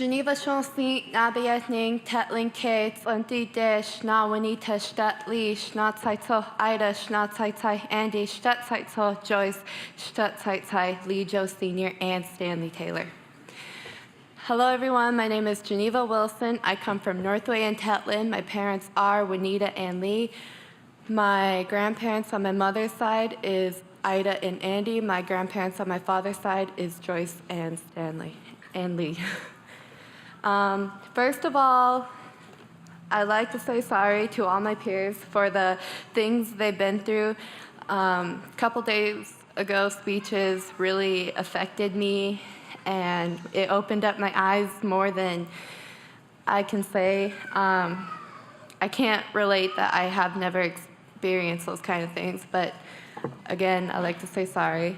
Geneva Shonsi, Nabiatning, Tetling Kates, Unti Dish, Na Winita Stat Lee, Schnatzito, Ida, Schnatzito, Andy, Schnatzito, Joyce, Schnatzito, Lee Joe Sr., and Stanley Taylor. Hello, everyone. My name is Geneva Wilson. I come from Northway and Tetlin. My parents are Juanita and Lee. My grandparents on my mother's side is Ida and Andy. My grandparents on my father's side is Joyce and Stanley and Lee. First of all, I'd like to say sorry to all my peers for the things they've been through. A couple days ago, speeches really affected me, and it opened up my eyes more than I can say. I can't relate that I have never experienced those kind of things, but again, I'd like to say sorry.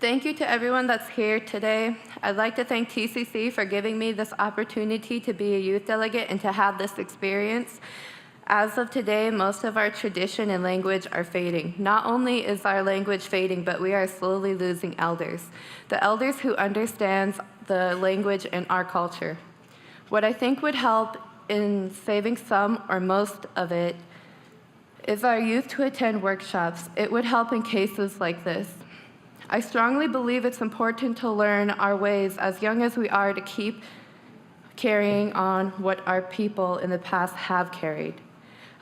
Thank you to everyone that's here today. I'd like to thank TCC for giving me this opportunity to be a youth delegate and to have this experience. As of today, most of our tradition and language are fading. Not only is our language fading, but we are slowly losing elders. The elders who understand the language and our culture. What I think would help in saving some or most of it is our youth to attend workshops. It would help in cases like this. I strongly believe it's important to learn our ways as young as we are to keep carrying on what our people in the past have carried.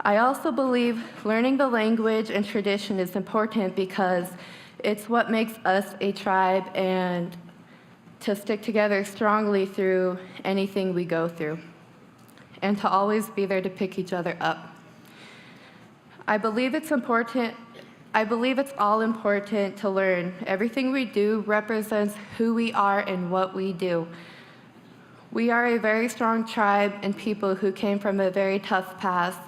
I also believe learning the language and tradition is important because it's what makes us a tribe and to stick together strongly through anything we go through and to always be there to pick each other up. I believe it's all important to learn. Everything we do represents who we are and what we do. We are a very strong tribe and people who came from a very tough past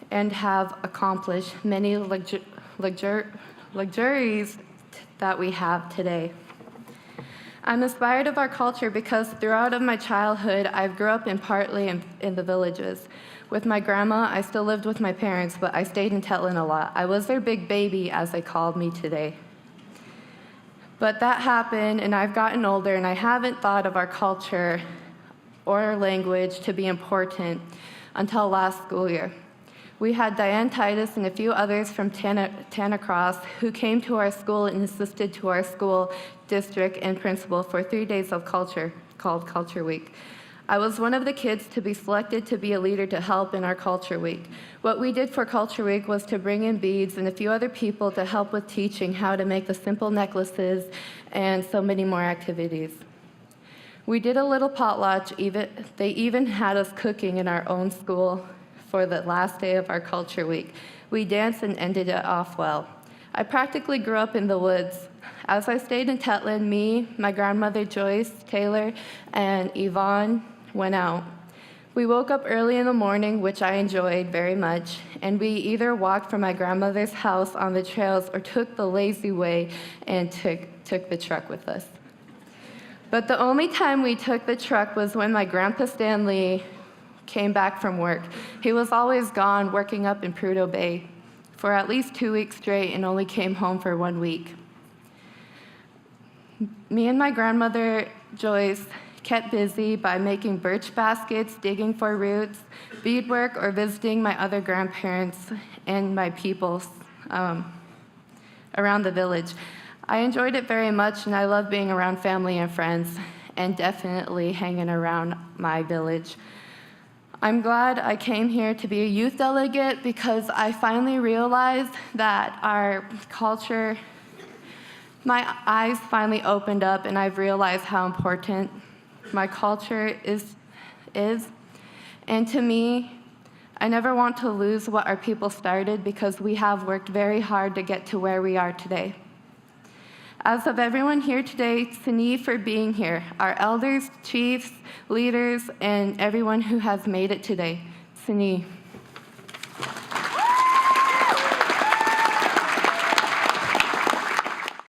and have accomplished many luxuries that we have today. I'm inspired of our culture because throughout of my childhood, I've grew up partly in the villages. With my grandma, I still lived with my parents, but I stayed in Tetlin a lot. I was their big baby, as they called me today. But that happened, and I've gotten older, and I haven't thought of our culture or our language to be important until last school year. We had Diane Titus and a few others from Tanacross who came to our school and assisted to our school district and principal for 3 days of culture, called Culture Week. I was one of the kids to be selected to be a leader to help in our Culture Week. What we did for Culture Week was to bring in beads and a few other people to help with teaching how to make the simple necklaces and so many more activities. We did a little potluck. They even had us cooking in our own school for the last day of our Culture Week. We danced and ended it off well. I practically grew up in the woods. As I stayed in Tetlin, me, my grandmother Joyce Taylor, and Yvonne went out. We woke up early in the morning, which I enjoyed very much, and we either walked from my grandmother's house on the trails or took the lazy way and took the truck with us. But the only time we took the truck was when my grandpa Stanley came back from work. He was always gone working up in Prudhoe Bay for at least 2 weeks straight and only came home for 1 week. Me and my grandmother Joyce kept busy by making birch baskets, digging for roots, beadwork, or visiting my other grandparents and my peoples around the village. I enjoyed it very much, and I love being around family and friends, and definitely hanging around my village. I'm glad I came here to be a youth delegate because I finally realized that our culture, my eyes finally opened up, and I've realized how important my culture is. And to me, I never want to lose what our people started because we have worked very hard to get to where we are today. As of everyone here today, Sini for being here, our elders, chiefs, leaders, and everyone who has made it today. Sini.